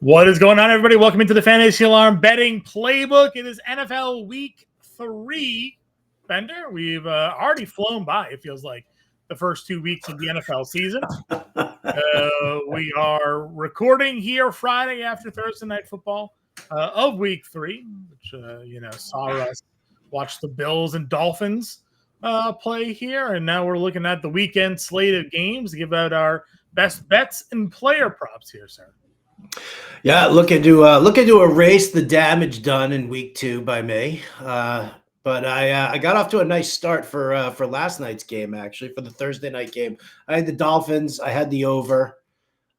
What is going on, everybody? Welcome into the Fantasy Alarm Betting Playbook. It is NFL Week 3. Bender, we've already flown by, it feels like, the first 2 weeks of the NFL season. We are recording here Friday after Thursday Night Football of Week 3, which, saw us watch the Bills and Dolphins play here. And now we're looking at the weekend slate of games to give out our best bets and player props here, sir. Yeah, looking to erase the damage done in week 2 by me. But I got off to a nice start for last night's game. Actually, for the Thursday night game, I had the Dolphins. I had the over,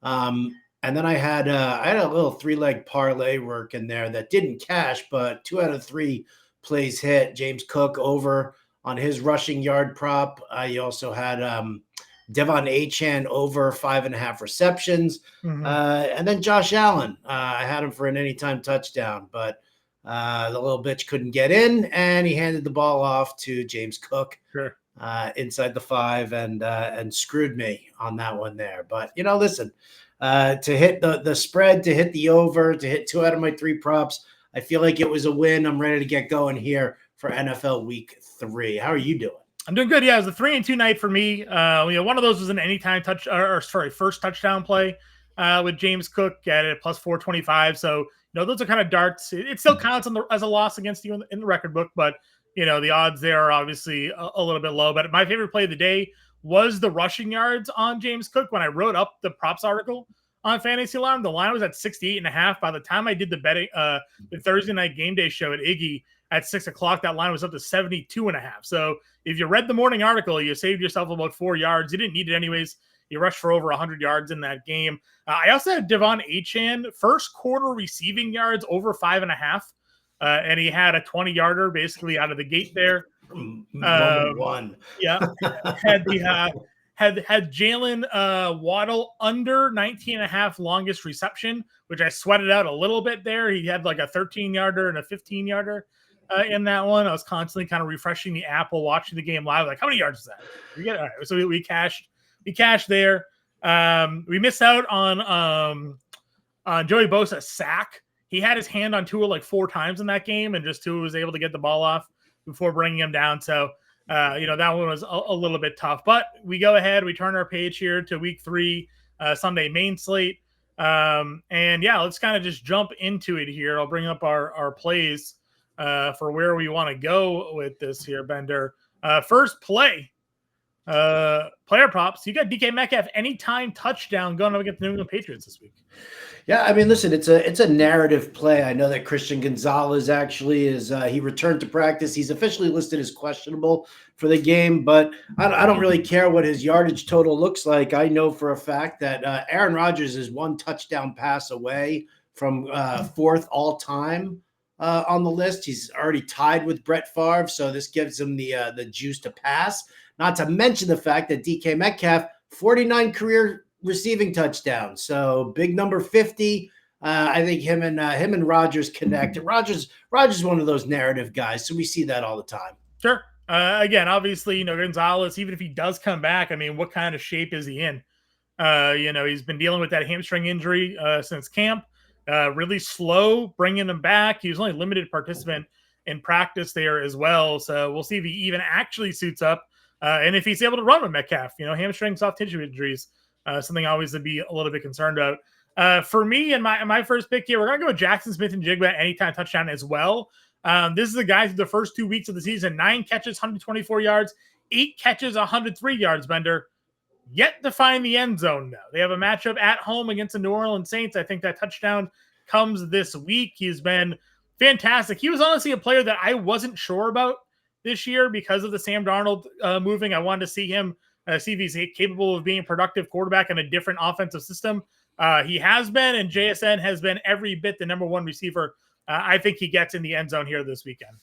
and then I had a little 3-leg parlay work in there that didn't cash, but 2 out of 3 plays hit. James Cook over on his rushing yard prop. I also had Devon Achane over 5.5 receptions. And then Josh Allen, I had him for an anytime touchdown, but the little bitch couldn't get in, and he handed the ball off to James Cook inside the 5 and screwed me on that one there. But, listen, to hit the spread, to hit the over, to hit 2 out of my 3 props, I feel like it was a win. I'm ready to get going here for NFL Week 3. How are you doing? I'm doing good. Yeah, it was a 3-2 night for me. One of those was an anytime first touchdown play with James Cook at a plus 425. So, those are kind of darts. It still counts as a loss against you in the record book, but, the odds there are obviously a little bit low. But my favorite play of the day was the rushing yards on James Cook. When I wrote up the props article on Fantasy Alarm, the line was at 68.5. By the time I did the betting, the Thursday night game day show at Iggy at 6 o'clock, that line was up to 72.5. So if you read the morning article, you saved yourself about 4 yards. You didn't need it anyways. You rushed for over 100 yards in that game. I also had Devon Achane, first quarter receiving yards over 5.5. And he had a 20-yarder basically out of the gate there. One. Yeah. Had Jalen Waddle under 19.5 longest reception, which I sweated out a little bit there. He had like a 13-yarder and a 15-yarder. In that one, I was constantly kind of refreshing the app while watching the game live. Like, how many yards is that? All right, so we cashed there. We missed out on Joey Bosa's sack. He had his hand on Tua like 4 times in that game, and just Tua was able to get the ball off before bringing him down. So, that one was a little bit tough. But we go ahead, we turn our page here to Week 3, Sunday main slate. Let's kind of just jump into it here. I'll bring up our plays for where we want to go with this here, Bender. First play, player props. You got DK Metcalf anytime touchdown going up against the New England Patriots this week. Yeah, I mean, listen, it's a narrative play. I know that Christian Gonzalez actually he returned to practice. He's officially listed as questionable for the game, but I don't really care what his yardage total looks like. I know for a fact that Aaron Rodgers is 1 touchdown pass away from 4th all time on the list. He's already tied with Brett Favre, so this gives him the juice to pass. Not to mention the fact that DK Metcalf, 49 career receiving touchdowns, so big number 50. I think him and Rodgers connect. Rodgers is one of those narrative guys, so we see that all the time. Sure. Again, obviously, Gonzalez, even if he does come back, I mean, what kind of shape is he in? He's been dealing with that hamstring injury since camp. Really slow bringing him back. He was only a limited participant in practice there as well. So we'll see if he even actually suits up. And if he's able to run with Metcalf, hamstring, soft tissue injuries, something always to be a little bit concerned about. For me and my first pick here, we're going to go with Jackson Smith-Njigba anytime touchdown as well. This is a guy through the first 2 weeks of the season, 9 catches, 124 yards, 8 catches, 103 yards, Bender. Yet to find the end zone, though. They have a matchup at home against the New Orleans Saints. I think that touchdown comes this week. He's been fantastic. He was honestly a player that I wasn't sure about this year because of the Sam Darnold moving. I wanted to see him, see if he's capable of being a productive quarterback in a different offensive system. He has been, and JSN has been every bit the number 1 receiver. I think he gets in the end zone here this weekend.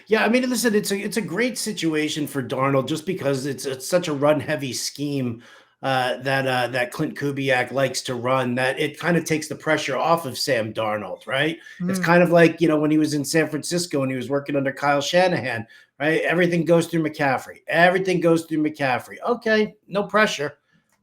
Yeah, I mean, listen, it's a great situation for Darnold just because it's such a run-heavy scheme that Clint Kubiak likes to run, that it kind of takes the pressure off of Sam Darnold, right? It's kind of like, when he was in San Francisco and he was working under Kyle Shanahan, right? Everything goes through McCaffrey. Okay, no pressure.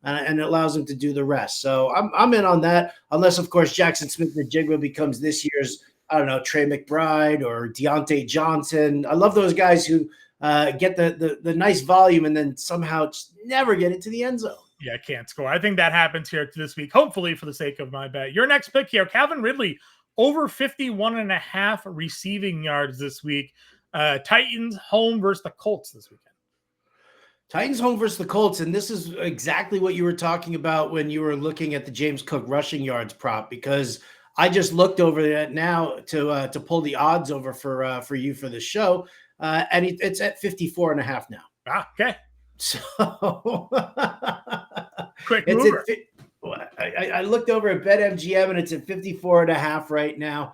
and it allows him to do the rest. So I'm in on that, unless, of course, Jackson Smith-Njigba becomes this year's, I don't know, Trey McBride or Deontay Johnson. I love those guys who get the nice volume and then somehow just never get into the end zone. Yeah, can't score. I think that happens here this week, hopefully for the sake of my bet. Your next pick here, Calvin Ridley, over 51.5 receiving yards this week. Titans home versus the Colts this weekend. Titans home versus the Colts, and this is exactly what you were talking about when you were looking at the James Cook rushing yards prop, because I just looked over that now to pull the odds over for you for the show, and it's at 54.5 now. Ah, okay. So quick mover. I looked over at BetMGM and it's at 54.5 right now,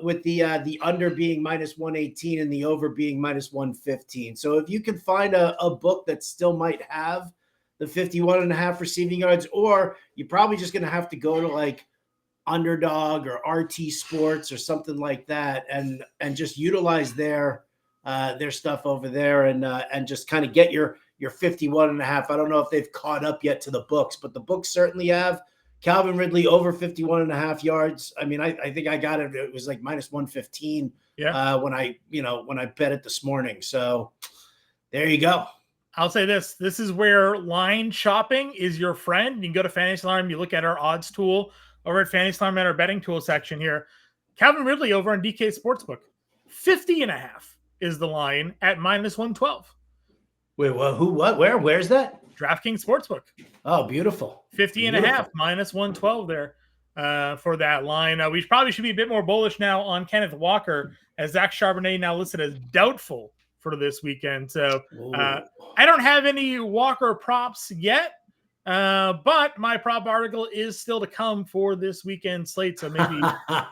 with the under being -118 and the over being -115. So if you can find a book that still might have the 51.5 receiving yards, or you're probably just going to have to go to like Underdog or RT Sports or something like that, and just utilize their stuff over there, and just kind of get your 51.5. I don't know if they've caught up yet to the books, but the books certainly have. Calvin Ridley over 51.5 yards. I mean, I think I got it. It was like -115 when I bet it this morning. So there you go. I'll say this. This is where line shopping is your friend. You can go to Fantasy Alarm. You look at our odds tool over at Fantasy Alarm at our betting tool section here. Calvin Ridley over on DK Sportsbook. 50.5 is the line at -112. Wait, well, who, what, where? Where's that? DraftKings Sportsbook. Oh, beautiful. 50.5 -112 there for that line. We probably should be a bit more bullish now on Kenneth Walker, as Zach Charbonnet now listed as doubtful for this weekend. So I don't have any Walker props yet, but my prop article is still to come for this weekend slate. So maybe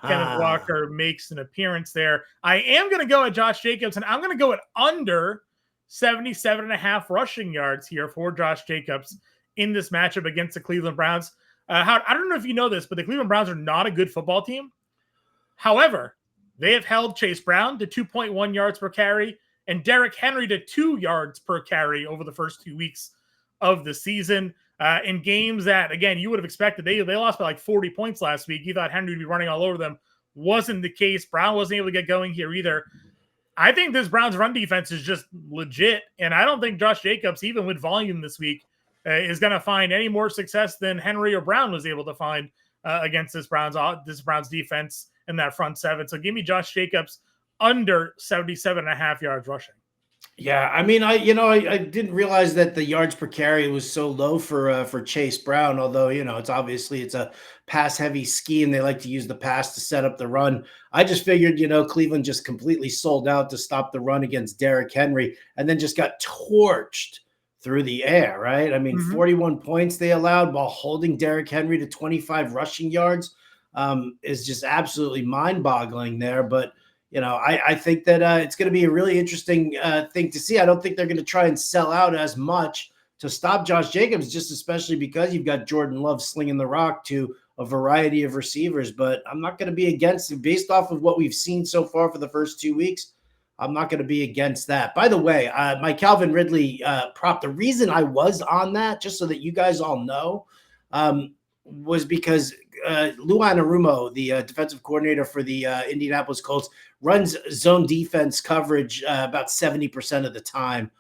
Kenneth Walker makes an appearance there. I am going to go at Josh Jacobs, and I'm going to go at under 77.5 rushing yards here for Josh Jacobs in this matchup against the Cleveland Browns. I don't know if you know this, but the Cleveland Browns are not a good football team. However, they have held Chase Brown to 2.1 yards per carry and Derrick Henry to 2 yards per carry over the first 2 weeks of the season. In games that, again, you would have expected. They lost by like 40 points last week. You thought Henry would be running all over them. Wasn't the case. Brown wasn't able to get going here either. I think this Browns run defense is just legit, and I don't think Josh Jacobs, even with volume this week, is going to find any more success than Henry or Brown was able to find against this Browns defense in that front seven. So give me Josh Jacobs under 77.5 yards rushing. Yeah, I mean, I didn't realize that the yards per carry was so low for Chase Brown. Although it's a pass-heavy scheme. They like to use the pass to set up the run. I just figured Cleveland just completely sold out to stop the run against Derrick Henry, and then just got torched through the air. Right? I mean, 41 points they allowed while holding Derrick Henry to 25 rushing yards is just absolutely mind-boggling there. But I think that it's going to be a really interesting thing to see. I don't think they're going to try and sell out as much to stop Josh Jacobs, just especially because you've got Jordan Love slinging the rock to a variety of receivers. But I'm not going to be against it based off of what we've seen so far for the first 2 weeks. I'm not going to be against that. By the way, my Calvin Ridley prop, the reason I was on that, just so that you guys all know, was because Lou Anarumo, the defensive coordinator for the Indianapolis Colts, runs zone defense coverage about 70% of the time.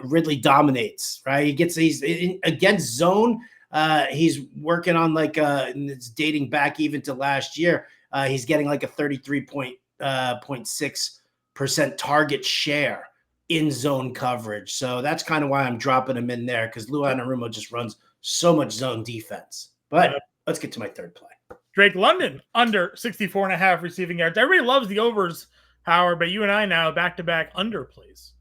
Ridley dominates, right? He's against zone. He's working on and it's dating back even to last year. He's getting like a 33.6% target share in zone coverage. So that's kind of why I'm dropping him in there, because Lou Anarumo just runs so much zone defense. But let's get to my third play. Drake London under 64.5 receiving yards. Everybody loves the overs, Howard, but you and I now back-to-back under plays.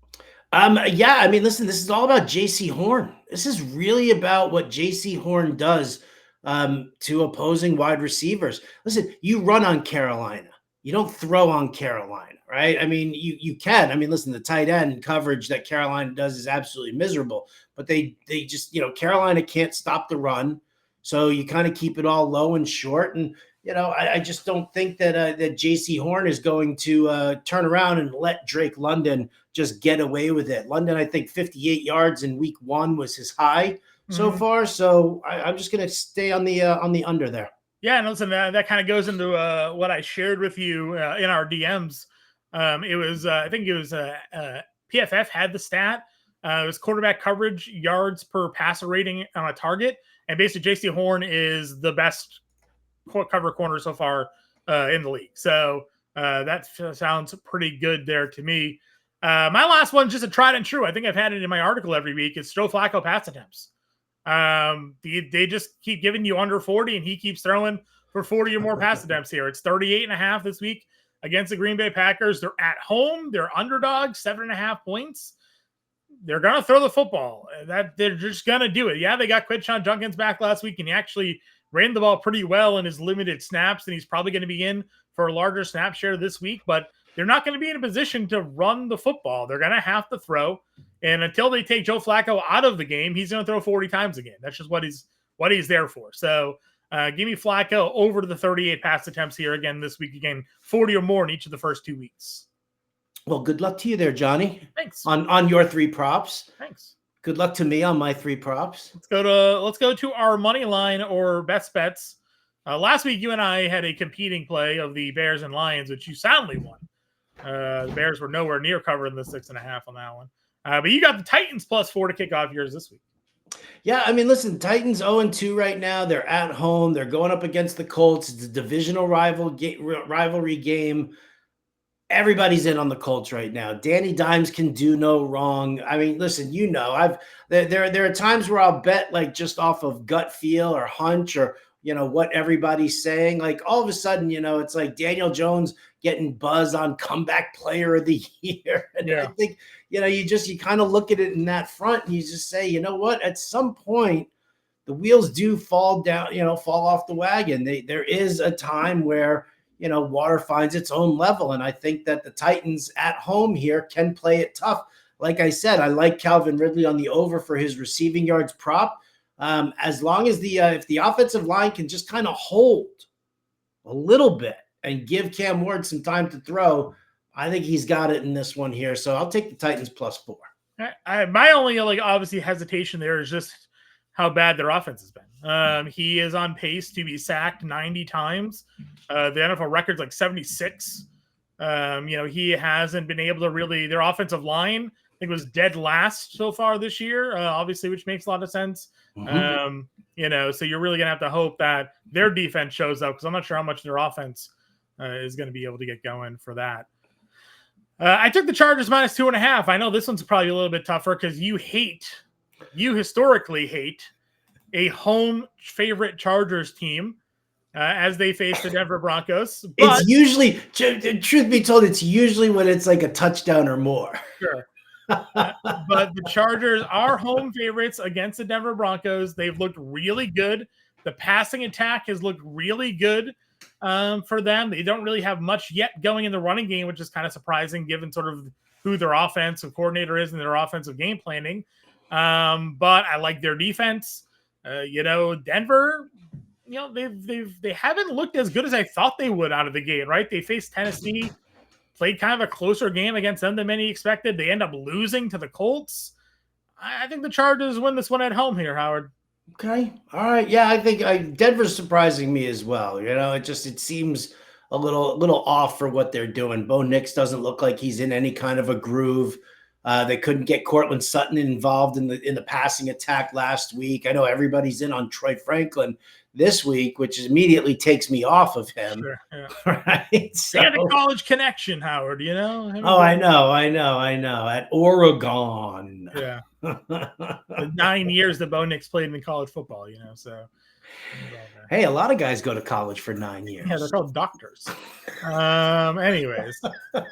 Yeah, I mean, listen, this is all about J.C. Horn. This is really about what J.C. Horn does to opposing wide receivers. Listen, you run on Carolina. You don't throw on Carolina, right? I mean, you can. I mean, listen, the tight end coverage that Carolina does is absolutely miserable, but they just, Carolina can't stop the run. So you kind of keep it all low and short. And, I just don't think that J.C. Horn is going to turn around and let Drake London just get away with it. London, I think 58 yards in week 1 was his high. so far. So I'm just going to stay on the under there. Yeah, and listen, that kind of goes into what I shared with you in our DMs. It was, I think it was PFF had the stat. It was quarterback coverage, yards per passer rating on a target. And basically, J.C. Horn is the best cover corner so far in the league. So that sounds pretty good there to me. My last one, just a tried and true. I think I've had it in my article every week. Is Joe Flacco pass attempts. They just keep giving you under 40, and he keeps throwing for 40 or more pass attempts here. It's 38.5 this week against the Green Bay Packers. They're at home. They're underdogs, 7.5 points. They're going to throw the football. They're just going to do it. Yeah, they got Quinshon Judkins back last week, and he actually ran the ball pretty well in his limited snaps, and he's probably going to be in for a larger snap share this week, but they're not going to be in a position to run the football. They're going to have to throw, and until they take Joe Flacco out of the game, he's going to throw 40 times again. That's just what he's there for. So give me Flacco over to the 38 pass attempts here again this week. Again, 40 or more in each of the first 2 weeks. Well, good luck to you there, Johnny. Thanks. On your 3 props. Thanks. Good luck to me on my 3 props. Let's go to our money line or best bets. Last week, you and I had a competing play of the Bears and Lions, which you soundly won. The Bears were nowhere near covering the 6.5 on that one. But you got the Titans +4 to kick off yours this week. Yeah, I mean, listen, Titans 0-2 right now. They're at home. They're going up against the Colts. It's a divisional rivalry game. Everybody's in on the Colts right now. Danny Dimes can do no wrong. I mean, listen, there are times where I'll bet like just off of gut feel or hunch or what everybody's saying. Like all of a sudden, it's like Daniel Jones getting buzz on comeback player of the year. And yeah. I think, you kind of look at it in that front and you just say, you know what, at some point the wheels do fall down, fall off the wagon. There is a time where, water finds its own level. And I think that the Titans at home here can play it tough. Like I said, I like Calvin Ridley on the over for his receiving yards prop. As long as if the offensive line can just kind of hold a little bit and give Cam Ward some time to throw, I think he's got it in this one here. So I'll take the Titans +4. My only obviously hesitation there is just how bad their offense has been. He is on pace to be sacked 90 times. The NFL record's like 76. He hasn't been able to really, their offensive line, I think, was dead last so far this year, obviously, which makes a lot of sense. Mm-hmm. So you're really going to have to hope that their defense shows up, because I'm not sure how much their offense is going to be able to get going for that. I took the Chargers -2.5. I know this one's probably a little bit tougher because you historically hate a home favorite Chargers team as they face the Denver Broncos. But, it's usually, truth be told, it's usually when it's like a touchdown or more. Sure. But the Chargers are home favorites against the Denver Broncos. They've looked really good. The passing attack has looked really good for them. They don't really have much yet going in the running game, which is kind of surprising given sort of who their offensive coordinator is and their offensive game planning. But I like their defense. Denver, they haven't looked as good as I thought they would out of the gate, right? They faced Tennessee, played kind of a closer game against them than many expected. They end up losing to the Colts. I think the Chargers win this one at home here, Howard. Okay. All right. Yeah, I think Denver's surprising me as well. It seems a little off for what they're doing. Bo Nix doesn't look like he's in any kind of a groove. They couldn't get Cortland Sutton involved in the passing attack last week. I know everybody's in on Troy Franklin this week, which immediately takes me off of him. Sure, yeah. Right? So, they had a college connection, Howard, I know. At Oregon. Yeah. The 9 years that Bo Nix played in college football, so. Hey, a lot of guys go to college for 9 years. Yeah, they're called doctors. Anyways.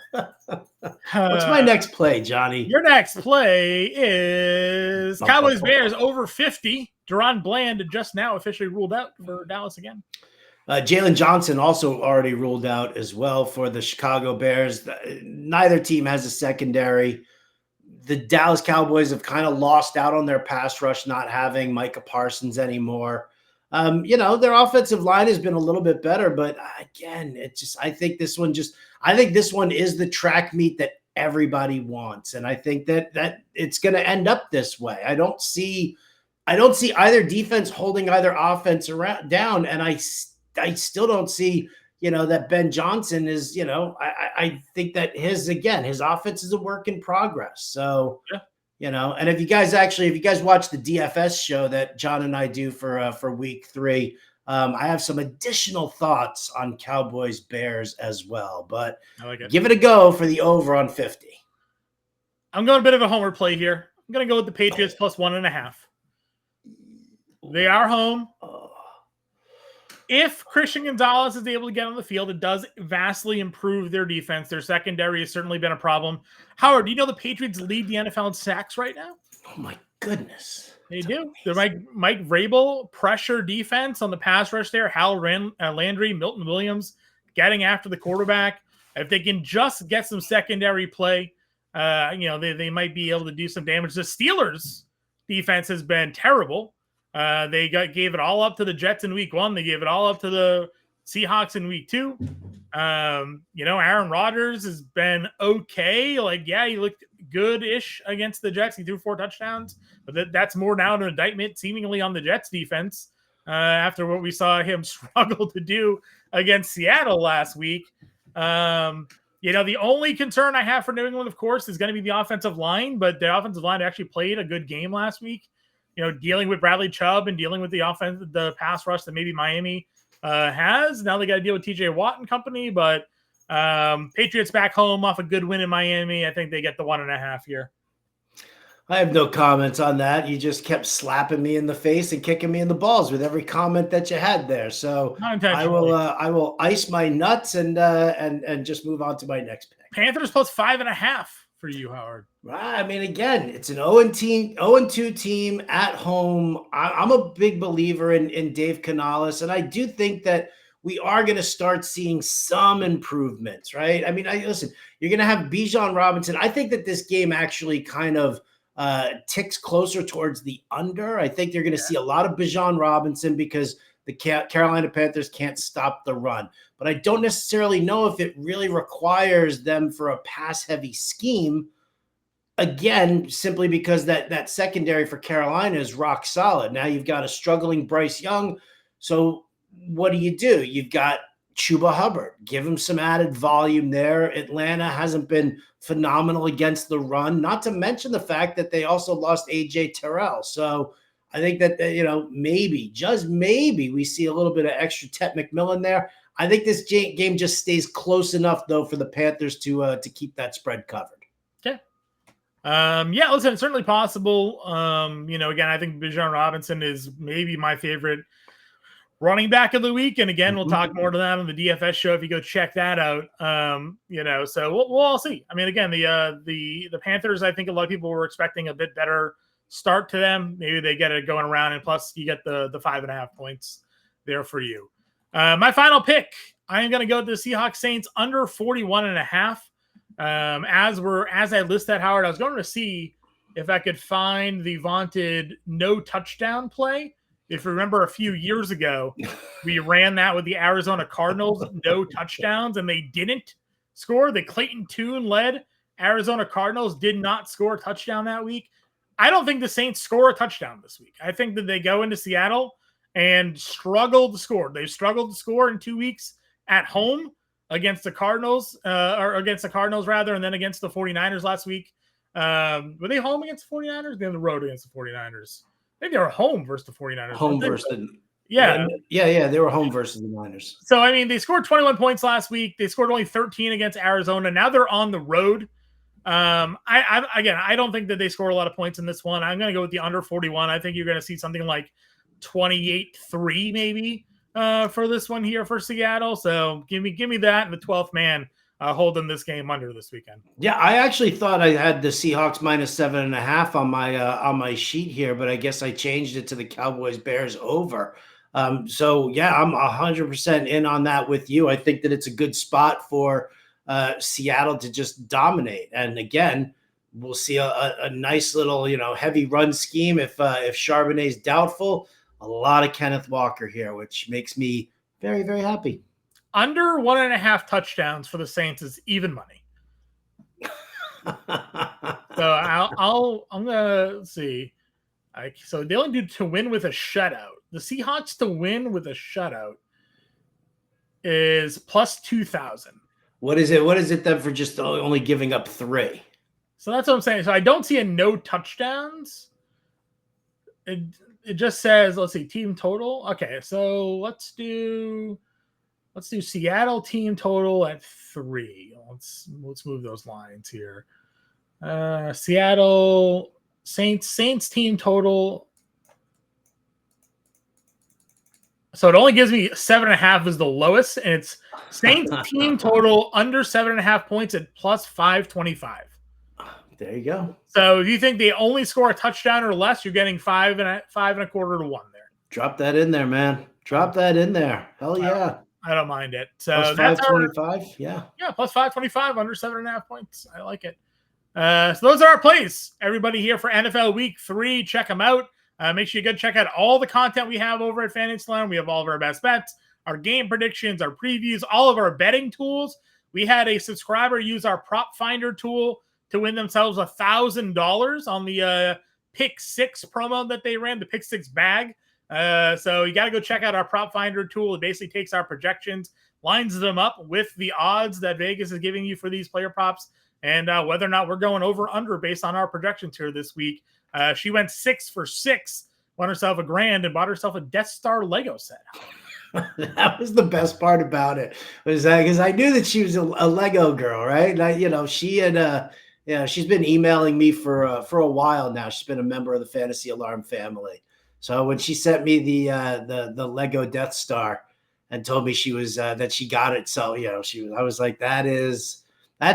What's my next play, Johnny? Your next play is Cowboys Bears over 50. Deron Bland just now officially ruled out for Dallas again. Jalen Johnson also already ruled out as well for the Chicago Bears. Neither team has a secondary. The Dallas Cowboys have kind of lost out on their pass rush, not having Micah Parsons anymore. Their offensive line has been a little bit better, but again, I think this one is the track meet that everybody wants. And I think that it's going to end up this way. I don't see I don't see either defense holding either offense around down, and I still don't see that Ben Johnson is. I think that his offense is a work in progress. So Yeah. and if you guys watch the DFS show that John and I do for week 3, I have some additional thoughts on Cowboys Bears as well. But I like it. give it a go for the over on 50. I'm going a bit of a homer play here. I'm going to go with the Patriots plus 1.5. They are home. If Christian Gonzalez is able to get on the field, it does vastly improve their defense. Their secondary has certainly been a problem. Howard, do you know the Patriots lead the NFL in sacks right now? Oh, my goodness. They do. They're Mike Vrabel pressure defense on the pass rush there. Hal Landry, Milton Williams getting after the quarterback. If they can just get some secondary play, they might be able to do some damage. The Steelers' defense has been terrible. They gave it all up to the Jets in week 1. They gave it all up to the Seahawks in week 2. Aaron Rodgers has been okay. He looked good-ish against the Jets. He threw 4 touchdowns, but that's more now an indictment seemingly on the Jets defense after what we saw him struggle to do against Seattle last week. The only concern I have for New England, of course, is going to be the offensive line, but the offensive line actually played a good game last week. Dealing with Bradley Chubb and dealing with the pass rush that maybe Miami has. Now they got to deal with TJ Watt and company, but Patriots back home off a good win in Miami. I think they get the 1.5 here. I have no comments on that. You just kept slapping me in the face and kicking me in the balls with every comment that you had there. So I will ice my nuts and just move on to my next pick. Panthers plus 5.5 for you, Howard. I mean, again, it's an 0-2 team at home. I'm a big believer in Dave Canales, and I do think that we are going to start seeing some improvements, right? I mean, listen, you're going to have Bijan Robinson. I think that this game actually kind of ticks closer towards the under. I think you're going to see a lot of Bijan Robinson because the Carolina Panthers can't stop the run. But I don't necessarily know if it really requires them for a pass-heavy scheme. Again, simply because that secondary for Carolina is rock solid. Now you've got a struggling Bryce Young. So what do? You've got Chuba Hubbard. Give him some added volume there. Atlanta hasn't been phenomenal against the run, not to mention the fact that they also lost A.J. Terrell. So I think that, maybe, just maybe, we see a little bit of extra Tet McMillan there. I think this game just stays close enough, though, for the Panthers to keep that spread covered. Okay. Listen, it's certainly possible. Again, I think Bijan Robinson is maybe my favorite running back of the week. And again, we'll talk more to that on the DFS show if you go check that out. So we'll all see. I mean, again, the Panthers, I think a lot of people were expecting a bit better start to them. Maybe they get it going around, and plus you get the 5.5 points there for you. My final pick, I am going to go to the Seahawks Saints under 41.5. As I list that, Howard, I was going to see if I could find the vaunted no touchdown play. If you remember a few years ago, we ran that with the Arizona Cardinals, no touchdowns, and they didn't score. The Clayton Tune-led Arizona Cardinals did not score a touchdown that week. I don't think the Saints score a touchdown this week. I think that they go into Seattle and struggle to score. They've struggled to score in 2 weeks at home against the Cardinals, and then against the 49ers last week. Were they home against the 49ers? They're on the road against the 49ers. I think they were home versus the 49ers. Home versus the they were home versus the Niners. So, I mean, they scored 21 points last week. They scored only 13 against Arizona. Now they're on the road. I don't think that they score a lot of points in this one. I'm going to go with the under 41. I think you're going to see something like 28-3 maybe for this one here for Seattle. So give me that and the 12th man holding this game under this weekend. Yeah, I actually thought I had the Seahawks minus 7.5 on my sheet here, but I guess I changed it to the Cowboys Bears over. I'm 100% in on that with you. I think that it's a good spot for Seattle to just dominate. And again, we'll see a nice little, heavy run scheme. If Charbonnet's doubtful, a lot of Kenneth Walker here, which makes me very, very happy. Under 1.5 touchdowns for the Saints is even money. So I'm gonna see. So they only do to win with a shutout. The Seahawks to win with a shutout is plus 2,000. What is it? What is it then for just only giving up 3? So that's what I'm saying. So I don't see a no touchdowns. It just says, let's see, team total. Okay, so let's do Seattle team total at 3. Let's move those lines here. Seattle Saints team total. So it only gives me 7.5 is the lowest, and it's Saints team total under 7.5 points at plus 525. There you go. So if you think they only score a touchdown or less, you're getting 5.25 to 1 there. Drop that in there, man. Drop that in there. Hell yeah. I don't mind it. So plus that's 525. Yeah, plus 525 under 7.5 points. I like it. So those are our plays. Everybody here for NFL Week 3. Check them out. Make sure you go check out all the content we have over at FantasyLand. We have all of our best bets, our game predictions, our previews, all of our betting tools. We had a subscriber use our prop finder tool to win themselves $1,000 on the Pick 6 promo that they ran, the Pick 6 bag. So you got to go check out our prop finder tool. It basically takes our projections, lines them up with the odds that Vegas is giving you for these player props, and whether or not we're going over or under based on our projections here this week. She went 6 for 6, won herself $1,000, and bought herself a Death Star Lego set. That was the best part about it, was that because I knew that she was a Lego girl, right? And she had she's been emailing me for a while now. She's been a member of the Fantasy Alarm family. So when she sent me the Lego Death Star and told me she was that she got it, so I was like, that's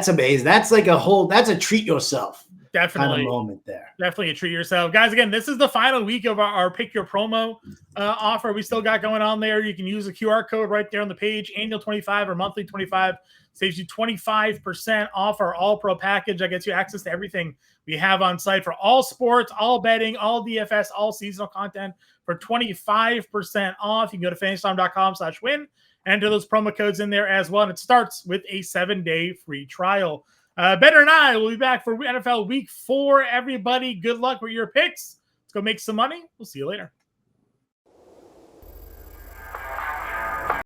amazing. That's like that's a treat yourself definitely kind of moment there. Definitely a treat yourself, guys. Again, this is the final week of our Pick Your Promo offer we still got going on there. You can use the QR code right there on the page. Annual 25 or monthly 25 saves you 25% off our All Pro package. That gets you access to everything we have on site for all sports, all betting, all DFS, all seasonal content for 25% off. You can go to fantasystorm.com/win. Enter those promo codes in there as well. And it starts with a 7-day free trial. Better and I will be back for NFL Week 4. Everybody, good luck with your picks. Let's go make some money. We'll see you later.